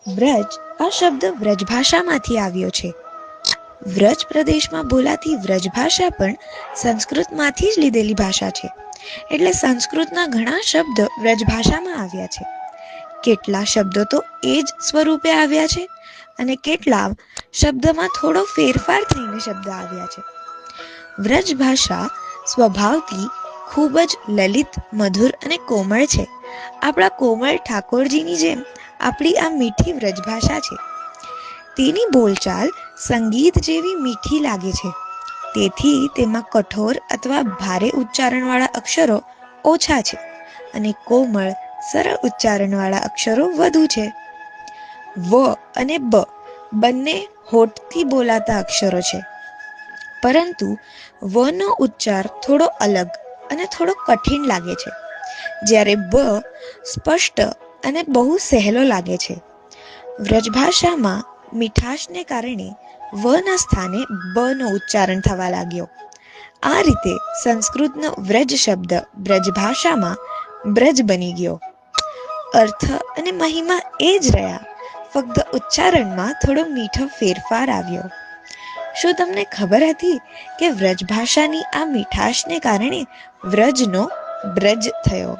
વ્રજ આ શબ્દ વ્રજભાષામાંથી આવ્યો છે. વ્રજ પ્રદેશમાં બોલાતી વ્રજભાષા પણ સંસ્કૃતમાંથી જ લીધેલી ભાષા છે. એટલે સંસ્કૃતના ઘણા શબ્દ વ્રજભાષામાં આવ્યા છે. કેટલા શબ્દો તો એ જ સ્વરૂપે આવ્યા છે અને કેટલા શબ્દમાં થોડો ફેરફાર થઈને શબ્દ આવ્યા છે. વ્રજ ભાષા સ્વભાવથી ખૂબ જ લલિત, મધુર અને કોમળ છે. આપણા કોમળ ઠાકોરજીની જેમ આપણી આ મીઠી વ્રજભાષા છે. તેની બોલચાલ સંગીત જેવી મીઠી લાગે છે. તેથી તેમાં કઠોર અથવા ભારે ઉચ્ચારણવાળા અક્ષરો ઓછા છે અને કોમળ, સરળ ઉચ્ચારણવાળા અક્ષરો વધુ છે. વ અને બ બંને હોઠથી બોલાતા અક્ષરો છે, પરંતુ વનો ઉચ્ચાર થોડો અલગ અને થોડો કઠિન લાગે છે, જ્યારે બ સ્પષ્ટ અને બહુ સહેલો લાગે છે. વ્રજભાષામાં મીઠાશને કારણે વના સ્થાને બનો ઉચ્ચારણ થવા લાગ્યો. આ રીતે સંસ્કૃતનો વ્રજ શબ્દ બ્રજભાષામાં બ્રજ બની ગયો. અર્થ અને મહિમા એ જ રહ્યા, ફક્ત ઉચ્ચારણમાં થોડો મીઠો ફેરફાર આવ્યો. શું તમને ખબર હતી કે વ્રજભાષાની આ મીઠાશને કારણે વ્રજનો બ્રજ થયો?